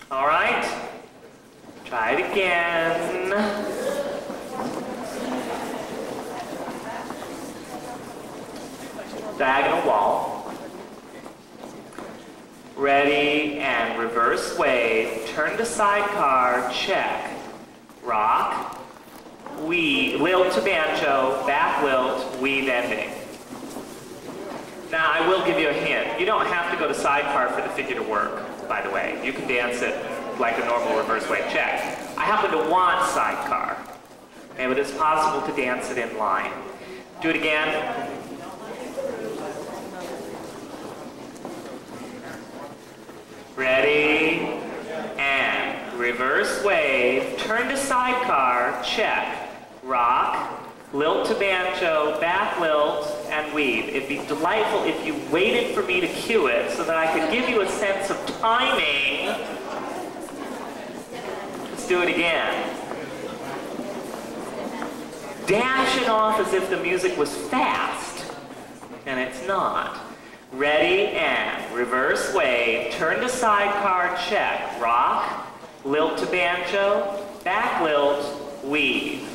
All right. Try it again. Diagonal wall. Ready, and reverse wave. Turn to sidecar, check. Rock, weave, lilt to banjo, back lilt, weave ending. Now I will give you a hint. You don't have to go to sidecar for the figure to work, by the way. You can dance it like a normal reverse wave check. I happen to want sidecar, okay, but it's possible to dance it in line. Do it again. Ready, and reverse wave, turn to sidecar, check, rock, lilt to banjo, back lilt, and weave. It'd be delightful if you waited for me to cue it so that I could give you a sense of timing. Let's do it again. Dash it off as if the music was fast, and it's not. Ready, and reverse wave, turn to sidecar, check, rock, lilt to banjo, back lilt, weave.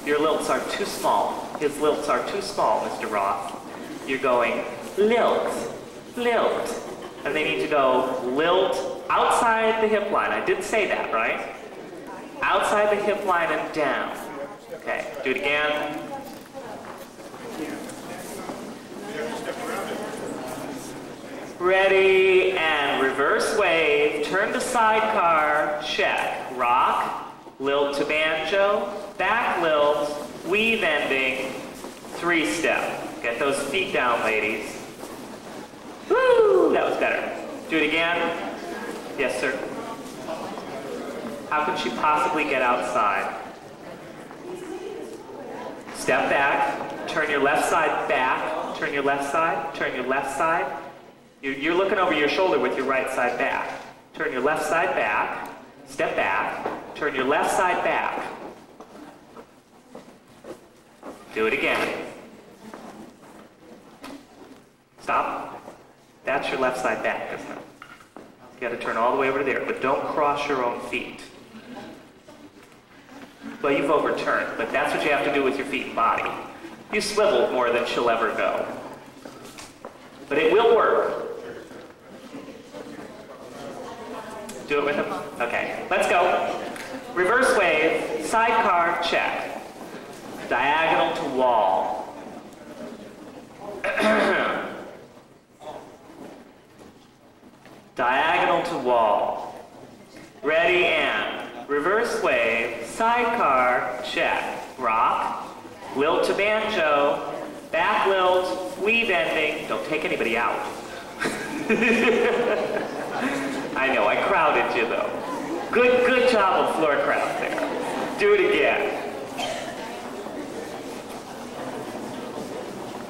Your lilts are too small. His lilts are too small, Mr. Roth. You're going lilt, lilt, and they need to go lilt outside the hip line. I did say that, right? Outside the hip line and down. Okay, do it again. Ready, and reverse wave, turn to sidecar, check, rock, lilt to banjo, back lilt, weave ending, three-step. Get those feet down, ladies. Woo, that was better. Do it again. Yes, sir. How can she possibly get outside? Step back, turn your left side back, turn your left side, turn your left side. You're looking over your shoulder with your right side back. Turn your left side back, step back, turn your left side back. Do it again. Stop. That's your left side back, isn't it? You gotta turn all the way over to there, but don't cross your own feet. Well, you've overturned, but that's what you have to do with your feet and body. You swiveled more than she'll ever go. But it will work. Do it with him? Okay, let's go. Reverse wave, sidecar, check. Diagonal to wall. Diagonal to wall. Ready, and reverse wave, sidecar, check. Rock, lilt to banjo, back lilt, weave ending. Don't take anybody out. I know, I crowded you though. Good job of floor crowd there. Do it again.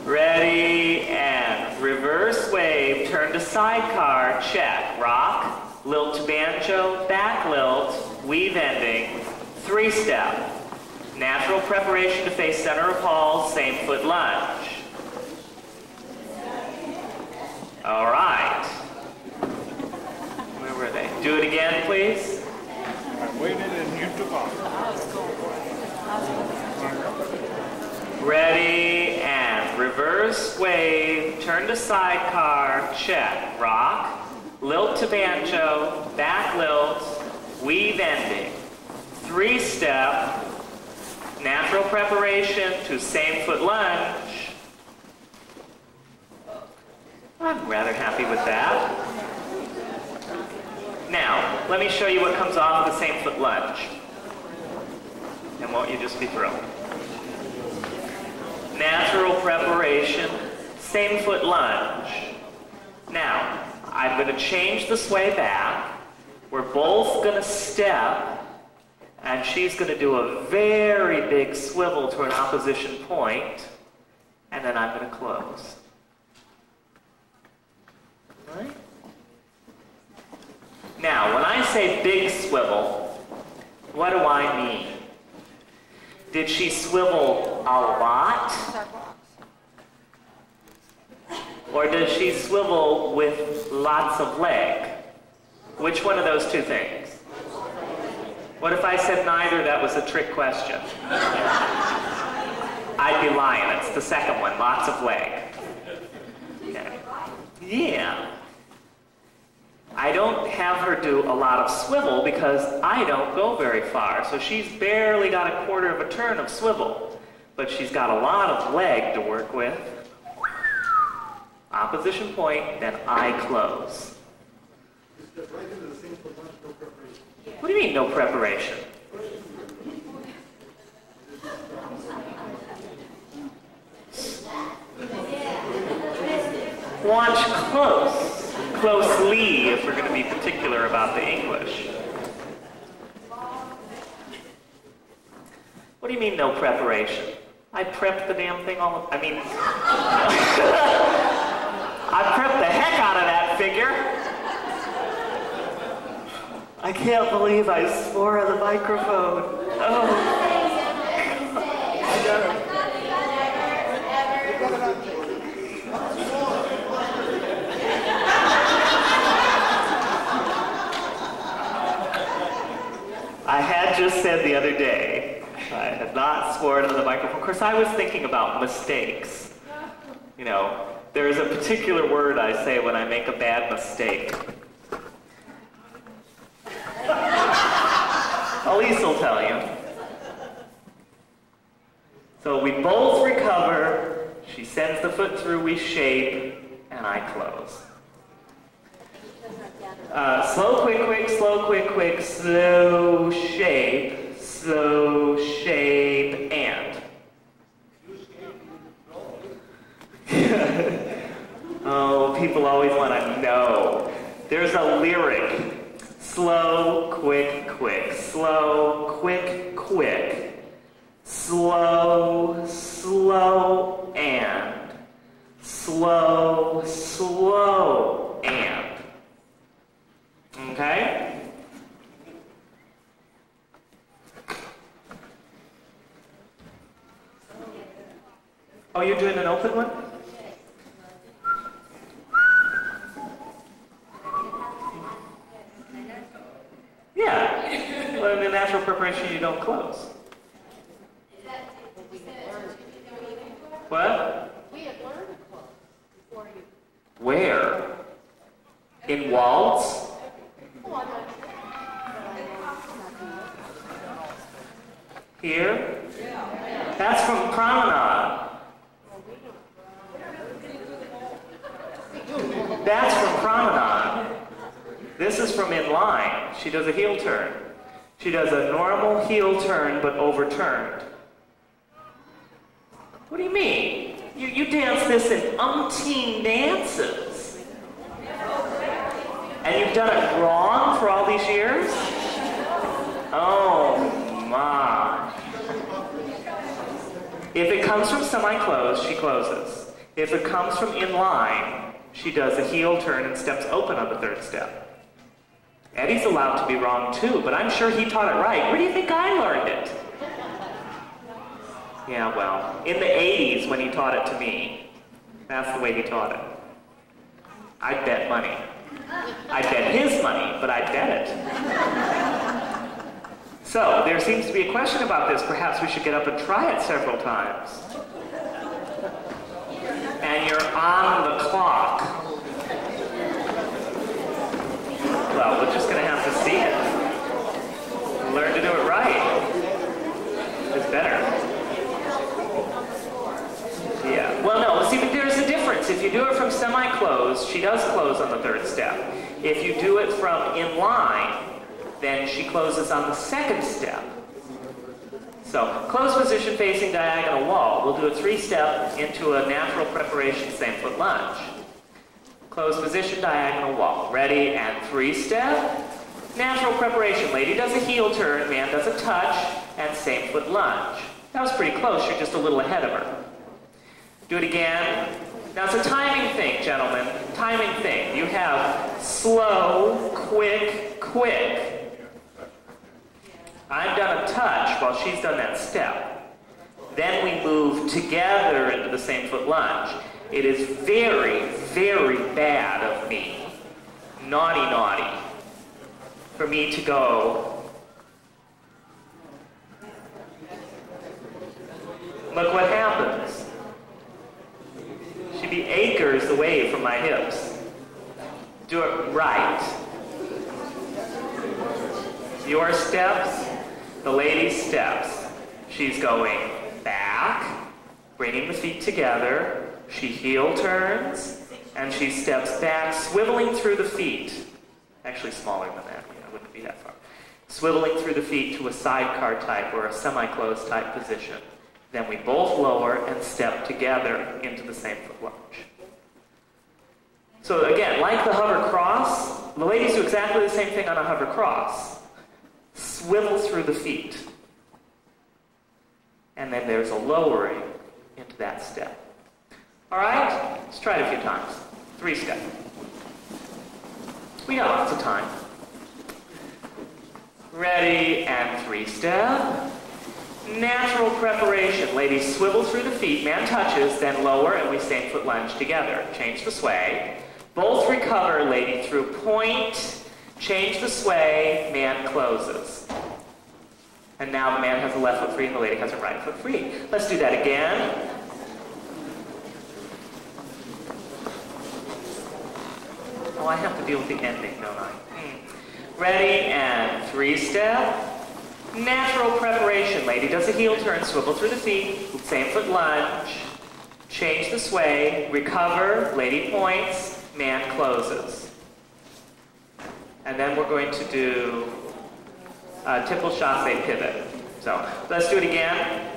Ready, and reverse wave, turn to sidecar, check. Rock, lilt to banjo, back lilt, weave ending, three-step. Natural preparation to face center of hall, same foot lunge. All right. Where were they? Do it again, please. I waited and you took off. Ready, and reverse wave, turn to sidecar, check. Rock, lilt to banjo, back lilt, weave ending. Three-step, natural preparation to same foot lunge. I'm rather happy with that. Now, let me show you what comes off of the same foot lunge. And won't you just be thrilled? Natural preparation, same foot lunge. Now, I'm going to change the sway back. We're both going to step, and she's going to do a very big swivel to an opposition point, and then I'm going to close. All right? Now, when I say big swivel, what do I mean? Did she swivel a lot? Or does she swivel with lots of leg? Which one of those two things? What if I said neither? That was a trick question. I'd be lying. It's the second one, lots of leg. Okay. Yeah. I don't have her do a lot of swivel because I don't go very far. So she's barely got a quarter of a turn of swivel, but she's got a lot of leg to work with. Opposition point, then I close. What do you mean, no preparation? Watch close. Closely, if we're going to be particular about the English. What do you mean, no preparation? I prepped the damn thing all the... I mean... I prepped the heck out of that figure. I can't believe I swore on the microphone. Oh. I got it. I had just said the other day, I had not sworn on the microphone. Of course, I was thinking about mistakes. You know, there's a particular word I say when I make a bad mistake. Alise will tell you. So we both recover, she sends the foot through, we shape, and I close. Slow, quick, quick, slow, quick, quick, slow, shape, and. Oh, people always want to know. There's a lyric. Slow, quick, quick, slow, quick, quick, slow, slow, and. Slow, slow, and. Okay? Oh, you're doing an open one? Yeah. Well, in the natural preparation, you don't close. What? We had learned to close before you. Where? In waltz? Here? That's from promenade. That's from promenade. This is from in line. She does a heel turn. She does a normal heel turn, but overturned. What do you mean? You dance this in umpteen dances. And you've done it wrong for all these years? Oh my. If it comes from semi-closed, she closes. If it comes from in line, she does a heel turn and steps open on the third step. Eddie's allowed to be wrong too, but I'm sure he taught it right. Where do you think I learned it? Yeah, well, in the 80s when he taught it to me, that's the way he taught it. I'd bet money. I'd bet his money, but I'd bet it. So, there seems to be a question about this. Perhaps we should get up and try it several times. And you're on the clock. Well, we're just going to have to see it. Learn to do it right. It's better. Yeah. Well, no, see, but there's a difference. If you do it from semi-closed, she does close on the third step. If you do it from in line, then she closes on the second step. So, closed position facing diagonal wall. We'll do a 3-step into a natural preparation same foot lunge. Closed position diagonal wall. Ready, and 3-step. Natural preparation. Lady does a heel turn, man does a touch, and same foot lunge. That was pretty close. You're just a little ahead of her. Do it again. Now it's a timing thing, gentlemen. Timing thing. You have slow, quick, quick. I've done a touch while she's done that step. Then we move together into the same foot lunge. It is very, very bad of me. Naughty, naughty. for me to go. Look what happens. She'd be acres away from my hips. Do it right. Your steps, the lady's steps. She's going back, bringing the feet together. She heel turns, and she steps back, swiveling through the feet. Actually smaller than that, it wouldn't be that far. Swiveling through the feet to a sidecar type or a semi-closed type position. Then we both lower and step together into the same foot lunge. So again, like the hover cross, the ladies do exactly the same thing on a hover cross. Swivel through the feet. And then there's a lowering into that step. All right? Let's try it a few times. 3-step. We got lots of time. Ready, and 3-step. Natural preparation. Ladies swivel through the feet, man touches, then lower, and we same foot lunge together. Change the sway. Both recover, lady through point. Change the sway, man closes. And now the man has the left foot free and the lady has her right foot free. Let's do that again. Oh, I have to deal with the ending, don't I? Ready, and 3-step. Natural preparation. Lady does a heel turn, swivel through the feet, same foot lunge, change the sway, recover, lady points, man closes. And then we're going to do a triple chassé pivot. So let's do it again.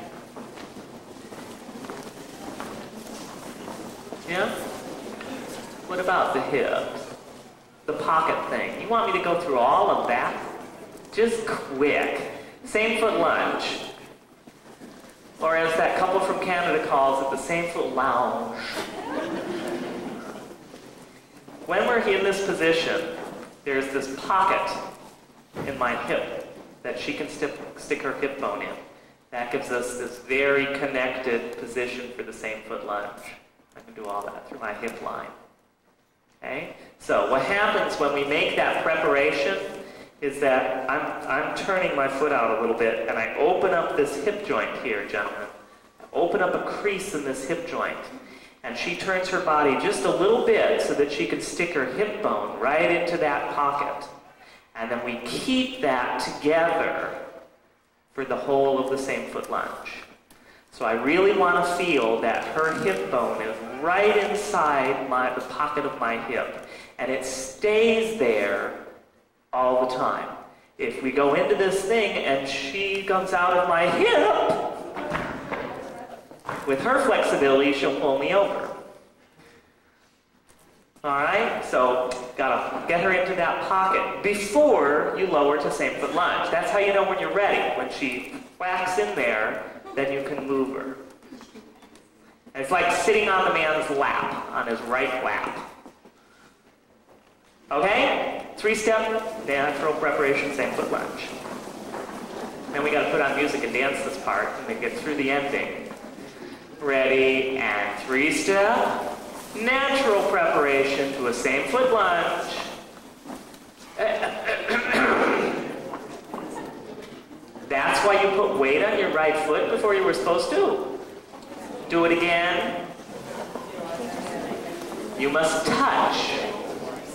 Yeah? What about the hips? The pocket thing. You want me to go through all of that? Just quick. Same foot lunge. Or as that couple from Canada calls it, the same foot lounge. When we're in this position, there's this pocket in my hip that she can stick her hip bone in. That gives us this very connected position for the same foot lunge. I can do all that through my hip line. Okay? So what happens when we make that preparation is that I'm turning my foot out a little bit and I open up this hip joint here, gentlemen. I open up a crease in this hip joint. And she turns her body just a little bit so that she can stick her hip bone right into that pocket. And then we keep that together for the whole of the same foot lunge. So I really want to feel that her hip bone is right inside the pocket of my hip. And it stays there all the time. If we go into this thing and she comes out of my hip, with her flexibility, she'll pull me over. Alright, so gotta get her into that pocket before you lower to same foot lunge. That's how you know when you're ready. When she whacks in there, then you can move her. And it's like sitting on the man's lap, on his right lap. Okay? 3-step, natural preparation, same foot lunge. Then we gotta put on music and dance this part and then get through the ending. Ready, and 3-step. Natural preparation to a same foot lunge. That's why you put weight on your right foot before you were supposed to. Do it again. You must touch,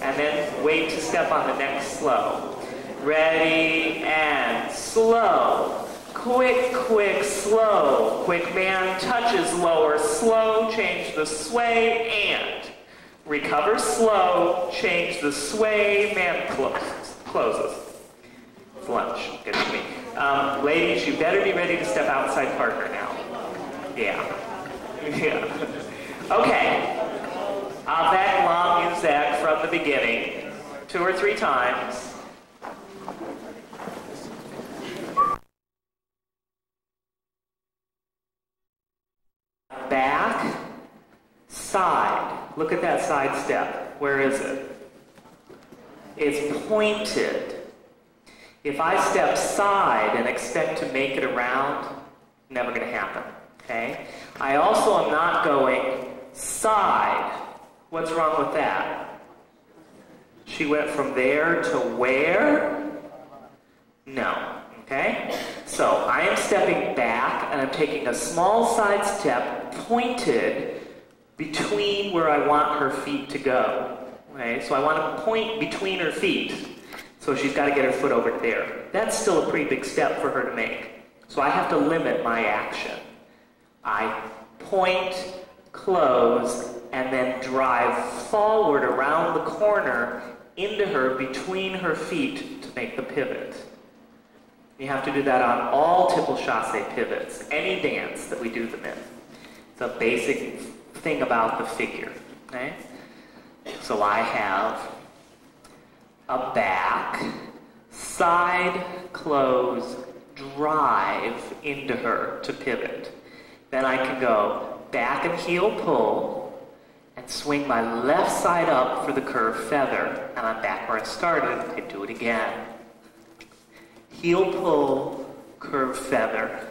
and then wait to step on the next slow. Ready, and slow. Quick, quick, slow. Quick man touches lower, slow, change the sway, and recover slow, change the sway, man closes. Lunge, good to me. Ladies, you better be ready to step outside partner now. Yeah. Yeah. Okay. Avec la musique from the beginning, 2 or 3 times. Back, side. Look at that side step. Where is it? It's pointed. If I step side and expect to make it around, never going to happen. Okay? I also am not going side. What's wrong with that? She went from there to where? No. Okay? So I am stepping back and I'm taking a small side step pointed between where I want her feet to go. Okay? So I want to point between her feet. So she's got to get her foot over there. That's still a pretty big step for her to make. So I have to limit my action. I point, close, and then drive forward around the corner into her between her feet to make the pivot. You have to do that on all tipple chasse pivots, any dance that we do them in. It's a basic thing about the figure. Okay? So I have a back, side, close, drive into her to pivot. Then I can go back and heel pull and swing my left side up for the curved feather. And I'm back where I started. I do it again. Heel pull, curved feather,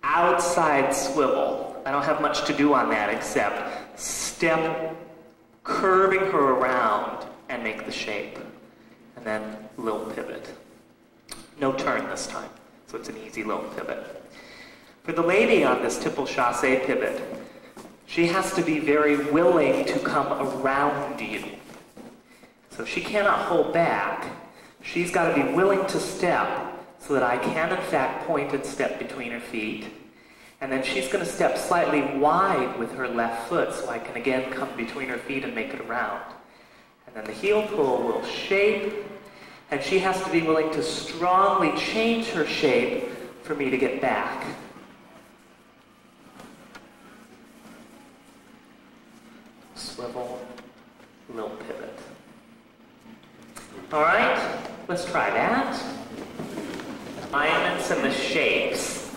outside swivel. I don't have much to do on that except step, curving her around and make the shape. And then little pivot. No turn this time, so it's an easy little pivot. For the lady on this tipple chasse pivot, she has to be very willing to come around you. So she cannot hold back. She's got to be willing to step so that I can, in fact, point and step between her feet. And then she's going to step slightly wide with her left foot so I can, again, come between her feet and make it around. And then the heel pull will shape, and she has to be willing to strongly change her shape for me to get back. Swivel, little pivot. All right, let's try that. Alignments and the shapes.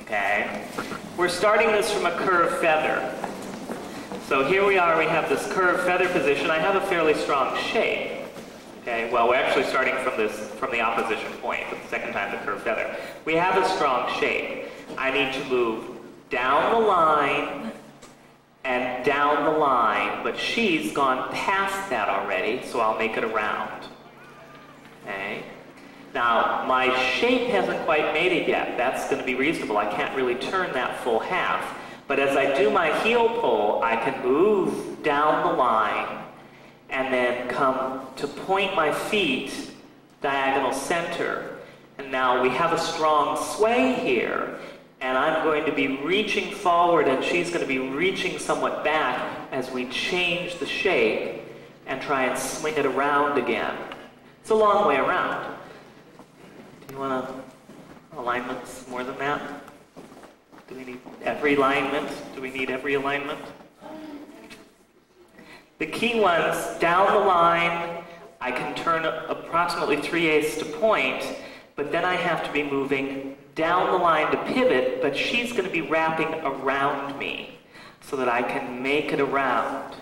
Okay, we're starting this from a curved feather. So here we are, we have this curved feather position. I have a fairly strong shape. Okay, well, we're actually starting from the opposition point, but the second time the curved feather. We have a strong shape. I need to move down the line and down the line, but she's gone past that already, so I'll make it around. Okay. Now, my shape hasn't quite made it yet. That's going to be reasonable. I can't really turn that full half. But as I do my heel pull, I can move down the line and then come to point my feet diagonal center. And now we have a strong sway here, and I'm going to be reaching forward and she's going to be reaching somewhat back as we change the shape and try and swing it around again. It's a long way around. Do you want alignments more than that? Do we need every alignment? Do we need every alignment? The key ones, down the line, I can turn approximately 3/8 to point, but then I have to be moving down the line to pivot, but she's going to be wrapping around me so that I can make it around.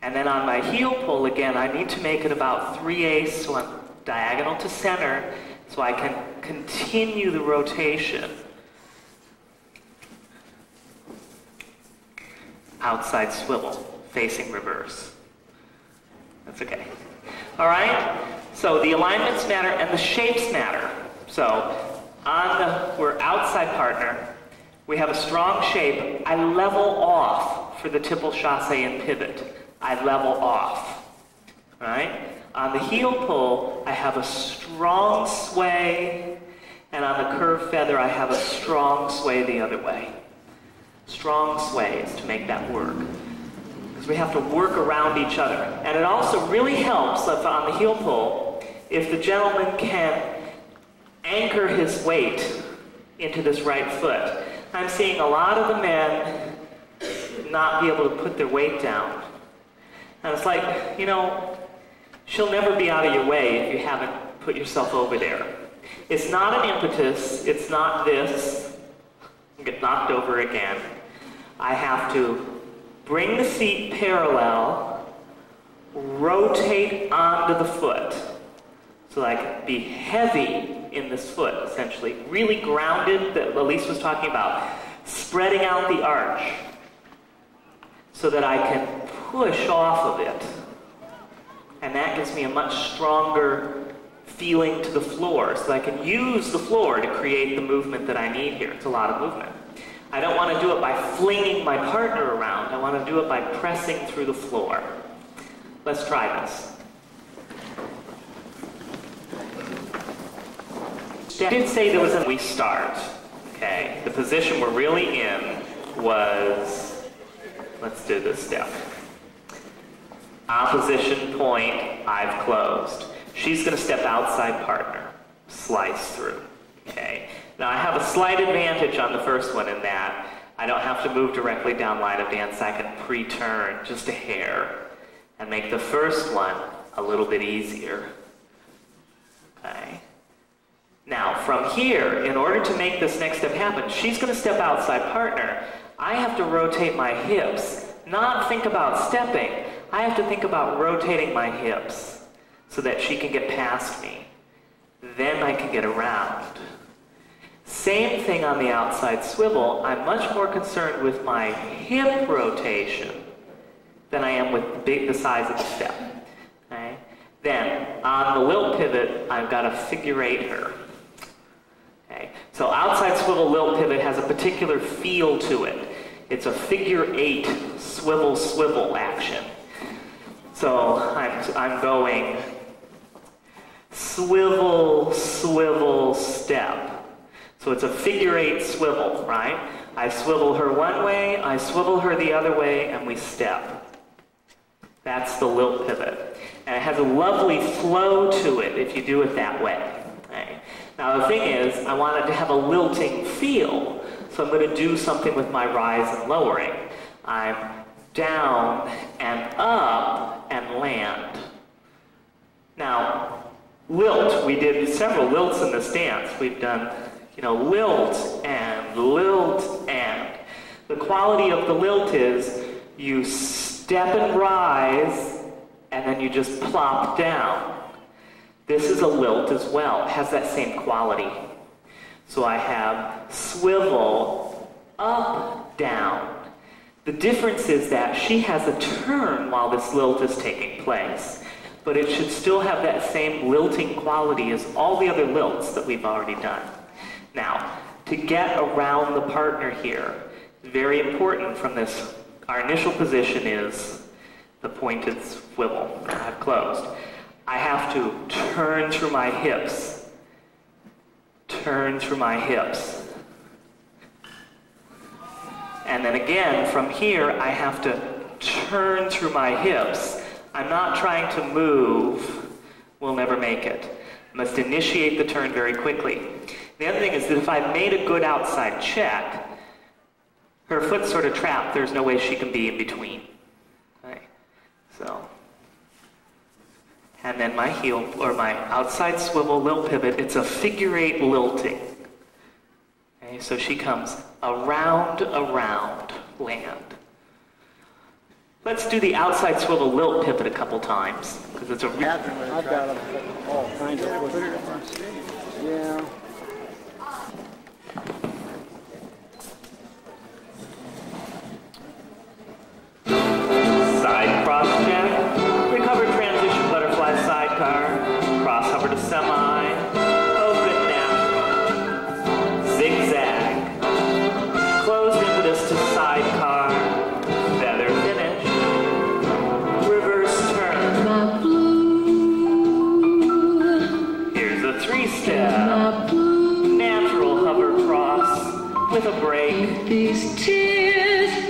And then on my heel pull, again, I need to make it about 3/8, so I'm diagonal to center, so I can continue the rotation. Outside swivel, facing reverse. That's okay. All right? So the alignments matter and the shapes matter. So we're outside partner. We have a strong shape. I level off for the tipple chasse and pivot. I level off. All right? On the heel pull, I have a strong sway, and on the curved feather, I have a strong sway the other way. Strong sways to make that work. Because we have to work around each other. And it also really helps if on the heel pull, if the gentleman can anchor his weight into this right foot. I'm seeing a lot of the men not be able to put their weight down. And it's like, you know, she'll never be out of your way if you haven't put yourself over there. It's not an impetus. It's not this. Get knocked over again. I have to bring the feet parallel, rotate onto the foot, so that I can be heavy in this foot, essentially. Really grounded, that Alise was talking about. Spreading out the arch, so that I can push off of it. And that gives me a much stronger feeling to the floor so I can use the floor to create the movement that I need here. It's a lot of movement. I don't want to do it by flinging my partner around. I want to do it by pressing through the floor. Let's try this. I did say there was a we start. Okay, the position we're really in was, let's do this step. Opposition point, I've closed. She's going to step outside partner, slice through. Okay. Now I have a slight advantage on the first one in that I don't have to move directly down line of dance. I can pre-turn just a hair and make the first one a little bit easier. Okay. Now from here, in order to make this next step happen, she's going to step outside partner. I have to rotate my hips, not think about stepping. I have to think about rotating my hips so that she can get past me. Then I can get around. Same thing on the outside swivel. I'm much more concerned with my hip rotation than I am with the size of the step. Okay? Then, on the lilt pivot, I've got to figure eight her. Okay? So outside swivel lilt pivot has a particular feel to it. It's a figure eight swivel swivel action. So I'm going swivel, swivel, step. So it's a figure eight swivel, right? I swivel her one way, I swivel her the other way, and we step. That's the lilt pivot. And it has a lovely flow to it if you do it that way. Okay? Now the thing is, I want it to have a lilting feel, so I'm going to do something with my rise and lowering. I'm down and up and land. Now, lilt, we did several lilts in this dance. We've done, lilt and lilt and. The quality of the lilt is you step and rise and then you just plop down. This is a lilt as well. It has that same quality. So I have swivel, up, down. The difference is that she has a turn while this lilt is taking place, but it should still have that same lilting quality as all the other lilts that we've already done. Now, to get around the partner here, very important from this, our initial position is the pointed swivel. I've closed. I have to turn through my hips. Turn through my hips. And then again, from here, I have to turn through my hips. I'm not trying to move. We'll never make it. I must initiate the turn very quickly. The other thing is that if I made a good outside check, her foot's sort of trapped. There's no way she can be in between. Okay. So, and then my heel, or my outside swivel lilt pivot, it's a figure eight lilting. Okay, so she comes around, around, land. Let's do the outside swivel lilt pivot a couple times, because it's a real... I've got all kinds of footers. Yeah. Side cross jack, recover transition butterfly sidecar, cross hover to semi, open natural, zigzag, closed impetus to sidecar, feather finish, reverse turn. Here's a three-step, natural hover cross with a break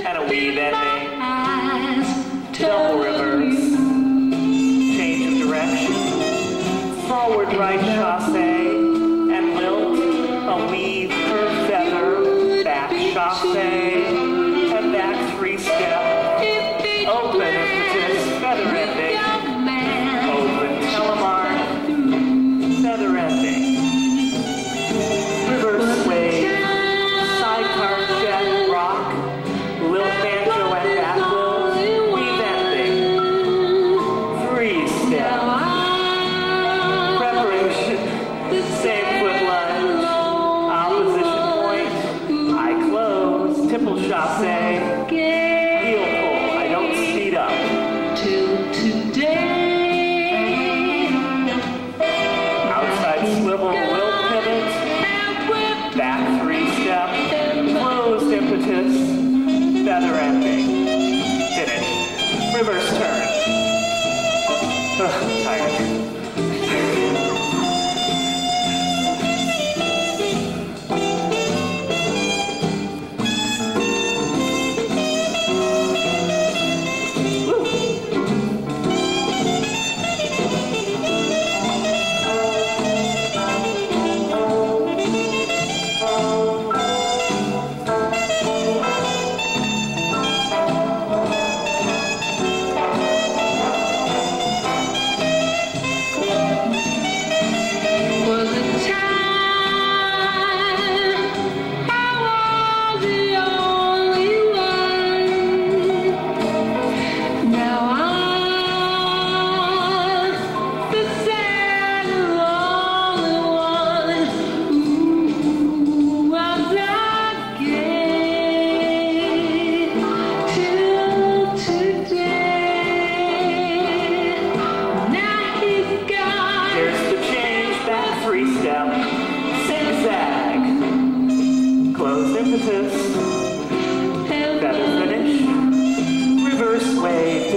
and a weave ending. Double reverse, change of direction, forward right chasse, and lilt, a weave per feather, back chasse, and back three-step, open impetus, feather ending, open telemark, feather ending, reverse wave, sidecar jet, rock, lilt banjo and back lilt, preparation Tired.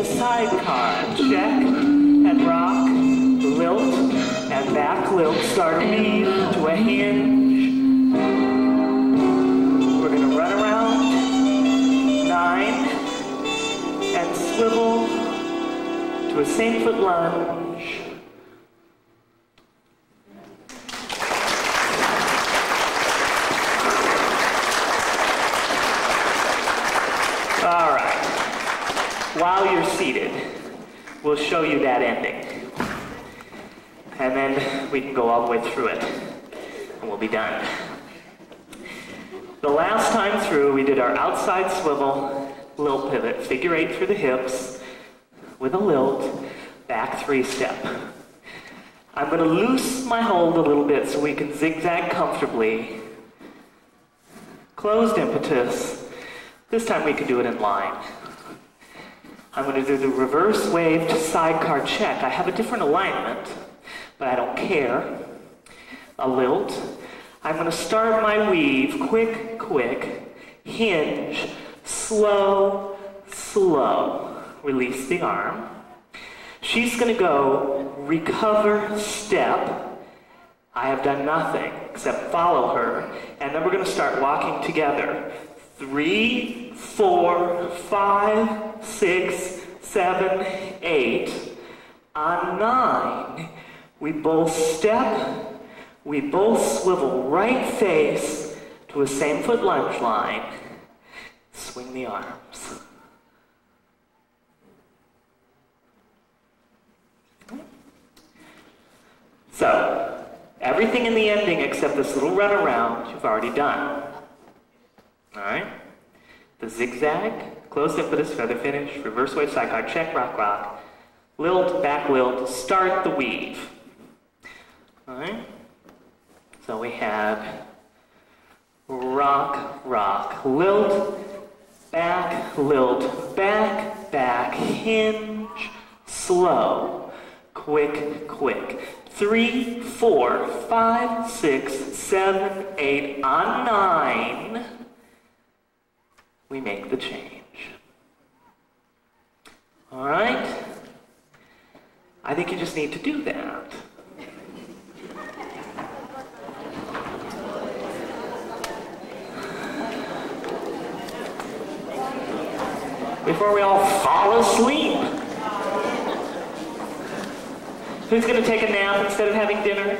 Sidecar, check, and rock, lilt, and back lilt, start weave to a hinge. We're going to run around, 9, and swivel to a same foot lunge. All right. While you're seated, we'll show you that ending. And then we can go all the way through it, and we'll be done. The last time through, we did our outside swivel, lilt pivot, figure 8 through the hips, with a lilt, back 3-step. I'm going to loose my hold a little bit so we can zigzag comfortably. Closed impetus. This time we can do it in line. I'm going to do the reverse wave to sidecar check. I have a different alignment, but I don't care. A lilt. I'm going to start my weave, quick, quick, hinge, slow, slow. Release the arm. She's going to go recover, step. I have done nothing except follow her, and then we're going to start walking together. 3, 4, 5, 6, 7, 8. On 9, we both step, we both swivel right face to a same foot lunge line. Swing the arms. So, everything in the ending except this little run around you've already done. Alright? The zigzag, closed impetus, feather finish, reverse wave, sidecar, check, rock, rock, lilt, back lilt, start the weave. Alright? So we have rock, rock, lilt, back, back, hinge, slow, quick, quick. 3, 4, 5, 6, 7, 8. On 9, we make the change. All right? I think you just need to do that. Before we all fall asleep. Who's going to take a nap instead of having dinner?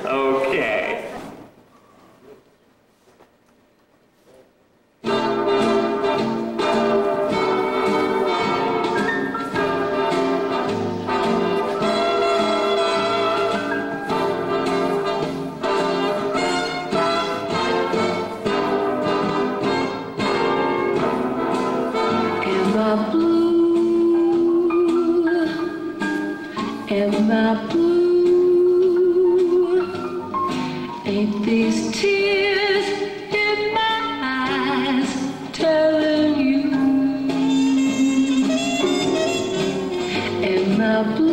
Okay. Am I blue? Ain't these tears in my eyes telling you? Am I blue?